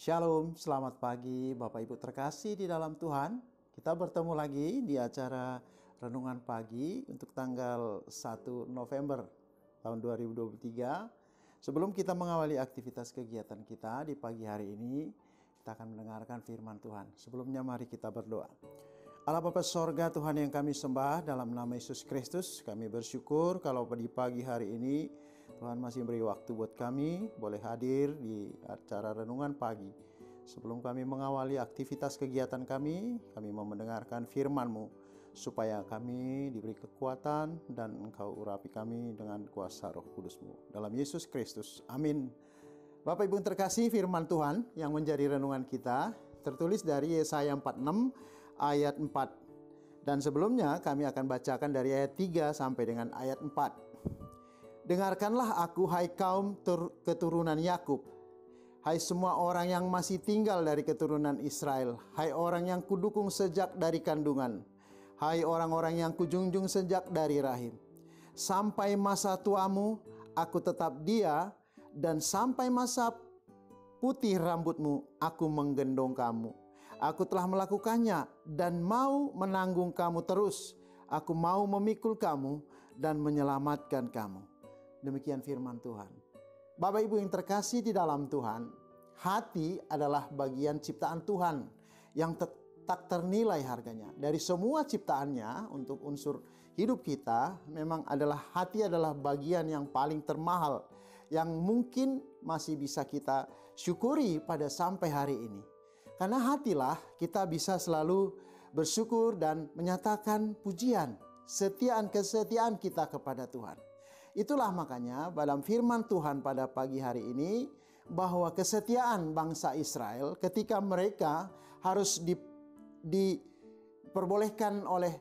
Shalom, selamat pagi Bapak Ibu terkasih di dalam Tuhan. Kita bertemu lagi di acara Renungan Pagi untuk tanggal 1 November tahun 2023. Sebelum kita mengawali aktivitas kegiatan kita di pagi hari ini, kita akan mendengarkan firman Tuhan. Sebelumnya mari kita berdoa. Allah Bapa Sorga, Tuhan yang kami sembah, dalam nama Yesus Kristus, kami bersyukur kalau di pagi hari ini Tuhan masih beri waktu buat kami boleh hadir di acara Renungan Pagi. Sebelum kami mengawali aktivitas kegiatan kami mau mendengarkan firman-Mu, supaya kami diberi kekuatan dan Engkau urapi kami dengan kuasa Roh Kudus-Mu. Dalam Yesus Kristus, amin. Bapak Ibu terkasih, firman Tuhan yang menjadi renungan kita tertulis dari Yesaya 46 ayat 4. Dan sebelumnya kami akan bacakan dari ayat 3 sampai dengan ayat 4. Dengarkanlah aku, hai kaum keturunan Yakub, hai semua orang yang masih tinggal dari keturunan Israel, hai orang yang kudukung sejak dari kandungan, hai orang-orang yang kujunjung sejak dari rahim. Sampai masa tuamu aku tetap dia, dan sampai masa putih rambutmu aku menggendong kamu. Aku telah melakukannya dan mau menanggung kamu terus. Aku mau memikul kamu dan menyelamatkan kamu. Demikian firman Tuhan. Bapak Ibu yang terkasih di dalam Tuhan, hati adalah bagian ciptaan Tuhan yang tak ternilai harganya. Dari semua ciptaannya untuk unsur hidup kita, memang hati adalah bagian yang paling termahal, yang mungkin masih bisa kita syukuri pada sampai hari ini. Karena hatilah kita bisa selalu bersyukur dan menyatakan pujian, kesetiaan kita kepada Tuhan. Itulah makanya dalam firman Tuhan pada pagi hari ini, bahwa kesetiaan bangsa Israel ketika mereka harus diperbolehkan oleh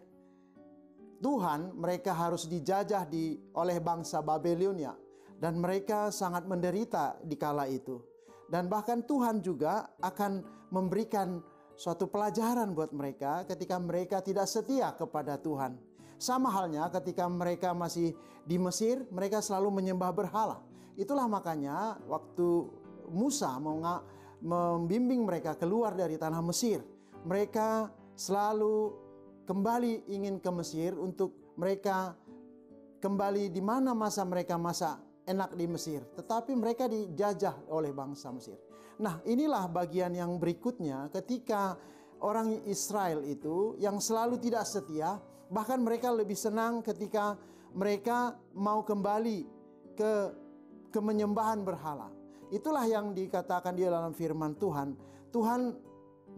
Tuhan, mereka harus dijajah oleh bangsa Babilonia, dan mereka sangat menderita di kala itu. Dan bahkan Tuhan juga akan memberikan suatu pelajaran buat mereka ketika mereka tidak setia kepada Tuhan. Sama halnya ketika mereka masih di Mesir, mereka selalu menyembah berhala. Itulah makanya waktu Musa membimbing mereka keluar dari tanah Mesir, mereka selalu kembali ingin ke Mesir untuk mereka kembali di mana mereka masa enak di Mesir. Tetapi mereka dijajah oleh bangsa Mesir. Nah, inilah bagian yang berikutnya ketika orang Israel itu yang selalu tidak setia, bahkan mereka lebih senang ketika mereka mau kembali ke menyembahan berhala. Itulah yang dikatakan di dalam firman Tuhan. Tuhan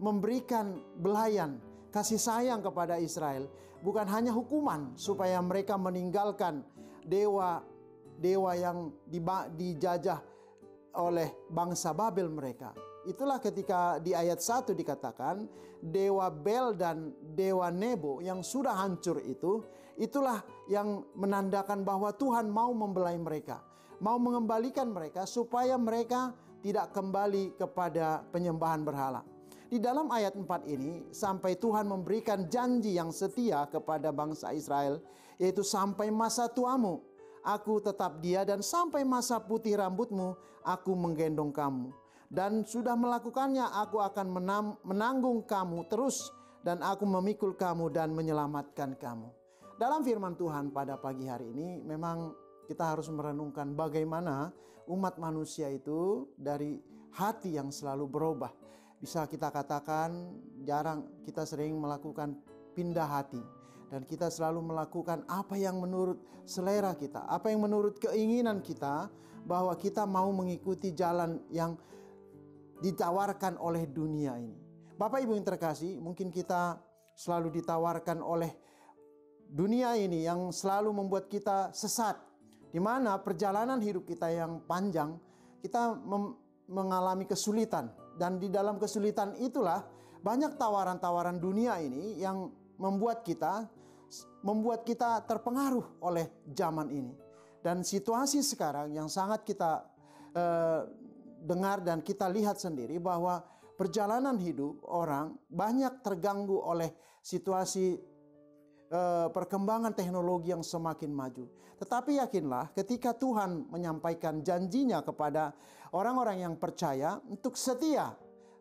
memberikan belayan kasih sayang kepada Israel, bukan hanya hukuman supaya mereka meninggalkan dewa yang dijajah oleh bangsa Babel mereka. Itulah ketika di ayat 1 dikatakan dewa Bel dan dewa Nebo yang sudah hancur itulah yang menandakan bahwa Tuhan mau membelai mereka, mau mengembalikan mereka supaya mereka tidak kembali kepada penyembahan berhala. Di dalam ayat 4 ini sampai Tuhan memberikan janji yang setia kepada bangsa Israel, yaitu sampai masa tuamu aku tetap dia, dan sampai masa putih rambutmu aku menggendong kamu. Dan sudah melakukannya aku akan menanggung kamu terus, dan aku memikul kamu dan menyelamatkan kamu. Dalam firman Tuhan pada pagi hari ini memang kita harus merenungkan bagaimana umat manusia itu dari hati yang selalu berubah. Bisa kita katakan kita sering melakukan pindah hati. Dan kita selalu melakukan apa yang menurut selera kita, apa yang menurut keinginan kita, bahwa kita mau mengikuti jalan yang ditawarkan oleh dunia ini. Bapak Ibu yang terkasih, mungkin kita selalu ditawarkan oleh dunia ini yang selalu membuat kita sesat, di mana perjalanan hidup kita yang panjang, kita mengalami kesulitan. Dan di dalam kesulitan itulah banyak tawaran-tawaran dunia ini yang membuat kita terpengaruh oleh zaman ini. Dan situasi sekarang yang sangat kita dengar dan kita lihat sendiri, bahwa perjalanan hidup orang banyak terganggu oleh situasi perkembangan teknologi yang semakin maju. Tetapi yakinlah ketika Tuhan menyampaikan janjinya kepada orang-orang yang percaya untuk setia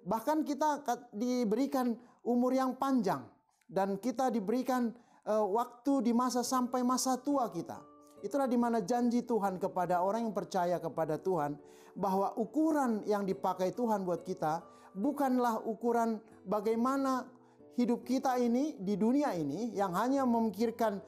bahkan kita diberikan umur yang panjang dan kita diberikan waktu di masa sampai masa tua kita. Itulah di mana janji Tuhan kepada orang yang percaya kepada Tuhan, bahwa ukuran yang dipakai Tuhan buat kita bukanlah ukuran bagaimana hidup kita ini di dunia ini yang hanya memikirkan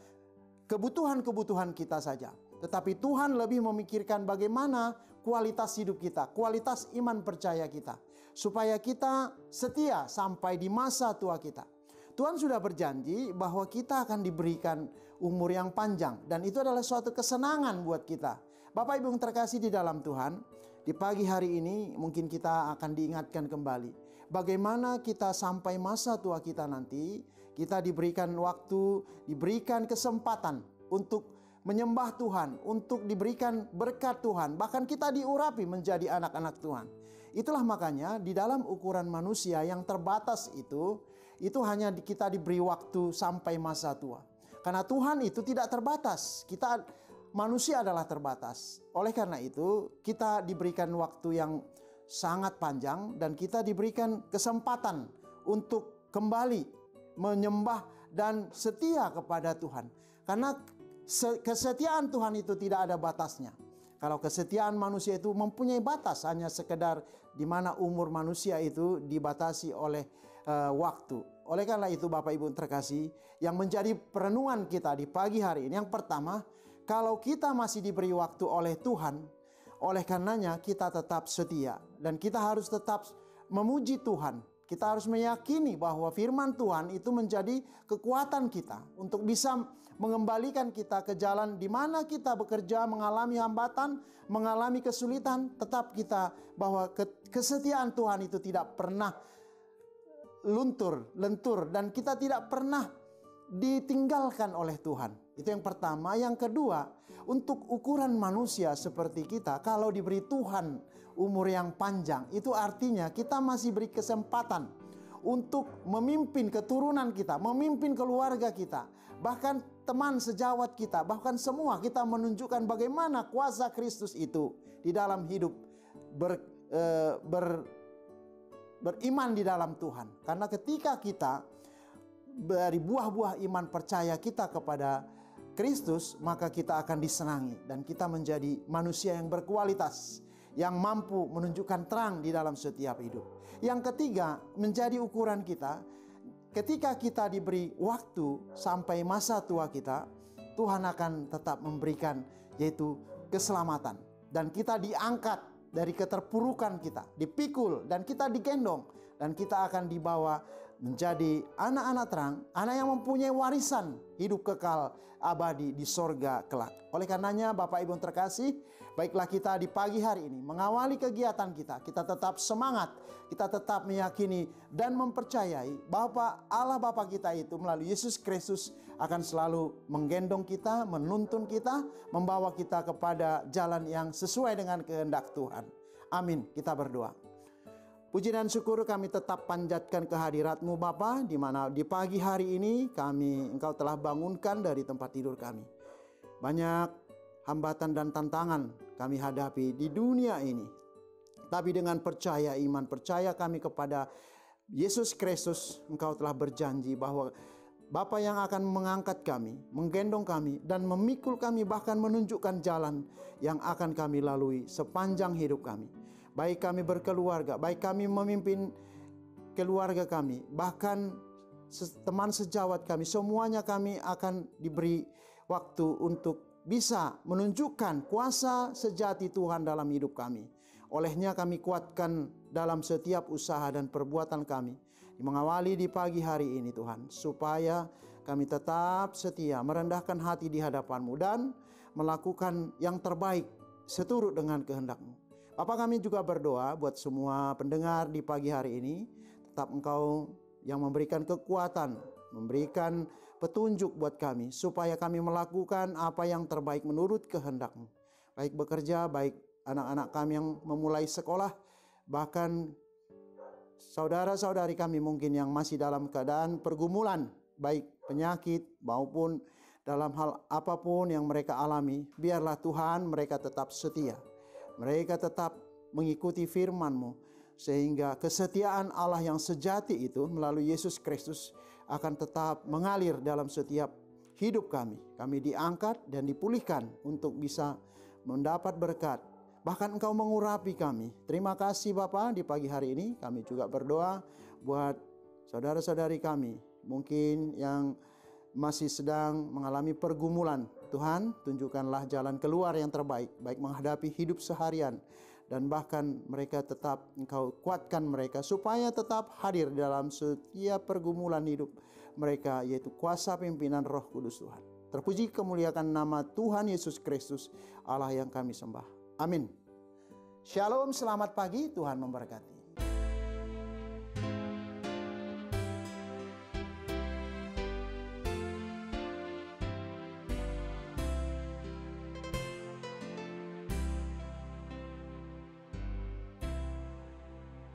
kebutuhan-kebutuhan kita saja. Tetapi Tuhan lebih memikirkan bagaimana kualitas hidup kita, kualitas iman percaya kita, supaya kita setia sampai di masa tua kita. Tuhan sudah berjanji bahwa kita akan diberikan umur yang panjang, dan itu adalah suatu kesenangan buat kita. Bapak Ibu yang terkasih di dalam Tuhan, di pagi hari ini mungkin kita akan diingatkan kembali bagaimana kita sampai masa tua kita nanti. Kita diberikan waktu, diberikan kesempatan untuk menyembah Tuhan, untuk diberikan berkat Tuhan. Bahkan kita diurapi menjadi anak-anak Tuhan. Itulah makanya di dalam ukuran manusia yang terbatas itu hanya kita diberi waktu sampai masa tua. Karena Tuhan itu tidak terbatas. Kita manusia adalah terbatas. Oleh karena itu kita diberikan waktu yang sangat panjang dan kita diberikan kesempatan untuk kembali menyembah dan setia kepada Tuhan. Karena kesetiaan Tuhan itu tidak ada batasnya. Kalau kesetiaan manusia itu mempunyai batas, hanya sekedar di mana umur manusia itu dibatasi oleh waktu. Oleh karena itu Bapak Ibu terkasih, yang menjadi perenungan kita di pagi hari ini, yang pertama, kalau kita masih diberi waktu oleh Tuhan, oleh karenanya kita tetap setia dan kita harus tetap memuji Tuhan. Kita harus meyakini bahwa firman Tuhan itu menjadi kekuatan kita untuk bisa mengembalikan kita ke jalan di mana kita bekerja, mengalami hambatan, mengalami kesulitan. Tetap kita bahwa kesetiaan Tuhan itu tidak pernah lentur, dan kita tidak pernah ditinggalkan oleh Tuhan. Itu yang pertama. Yang kedua, untuk ukuran manusia seperti kita, kalau diberi Tuhan umur yang panjang, itu artinya kita masih beri kesempatan untuk memimpin keturunan kita, memimpin keluarga kita, bahkan teman sejawat kita, bahkan semua kita menunjukkan bagaimana kuasa Kristus itu di dalam hidup beriman di dalam Tuhan. Karena ketika kita dari buah-buah iman percaya kita kepada Kristus, maka kita akan disenangi dan kita menjadi manusia yang berkualitas, yang mampu menunjukkan terang di dalam setiap hidup. Yang ketiga, menjadi ukuran kita, ketika kita diberi waktu sampai masa tua kita, Tuhan akan tetap memberikan yaitu keselamatan. Dan kita diangkat dari keterpurukan kita, dipikul dan kita digendong. Dan kita akan dibawa menjadi anak-anak terang, anak yang mempunyai warisan hidup kekal abadi di sorga kelak. Oleh karenanya Bapak Ibu yang terkasih, baiklah kita di pagi hari ini mengawali kegiatan kita tetap semangat, kita tetap meyakini dan mempercayai bahwa Allah Bapa kita itu melalui Yesus Kristus akan selalu menggendong kita, menuntun kita, membawa kita kepada jalan yang sesuai dengan kehendak Tuhan. Amin. Kita berdoa. Puji dan syukur kami tetap panjatkan kehadirat-Mu Bapa, di mana di pagi hari ini Engkau telah bangunkan dari tempat tidur kami. Banyak hambatan dan tantangan kami hadapi di dunia ini. Tapi dengan percaya, iman percaya kami kepada Yesus Kristus, Engkau telah berjanji bahwa Bapa yang akan mengangkat kami, menggendong kami, dan memikul kami, bahkan menunjukkan jalan yang akan kami lalui sepanjang hidup kami. Baik kami berkeluarga, baik kami memimpin keluarga kami, bahkan teman sejawat kami, semuanya kami akan diberi waktu untuk bisa menunjukkan kuasa sejati Tuhan dalam hidup kami. Olehnya kami kuatkan dalam setiap usaha dan perbuatan kami, mengawali di pagi hari ini Tuhan, supaya kami tetap setia, merendahkan hati di hadapan-Mu dan melakukan yang terbaik seturut dengan kehendak-Mu. Bapa, kami juga berdoa buat semua pendengar di pagi hari ini, tetap Engkau yang memberikan kekuatan, memberikan petunjuk buat kami, supaya kami melakukan apa yang terbaik menurut kehendak-Mu. Baik bekerja, baik anak-anak kami yang memulai sekolah, bahkan saudara-saudari kami mungkin yang masih dalam keadaan pergumulan, baik penyakit maupun dalam hal apapun yang mereka alami, biarlah Tuhan mereka tetap setia. Mereka tetap mengikuti firman-Mu, sehingga kesetiaan Allah yang sejati itu melalui Yesus Kristus akan tetap mengalir dalam setiap hidup kami. Kami diangkat dan dipulihkan untuk bisa mendapat berkat. Bahkan Engkau mengurapi kami. Terima kasih Bapa, di pagi hari ini kami juga berdoa buat saudara-saudari kami mungkin yang masih sedang mengalami pergumulan. Tuhan, tunjukkanlah jalan keluar yang terbaik, baik menghadapi hidup seharian, dan bahkan mereka tetap Engkau kuatkan mereka supaya tetap hadir dalam setiap pergumulan hidup mereka, yaitu kuasa pimpinan Roh Kudus Tuhan. Terpuji kemuliakan nama Tuhan Yesus Kristus, Allah yang kami sembah. Amin. Shalom, selamat pagi, Tuhan memberkati.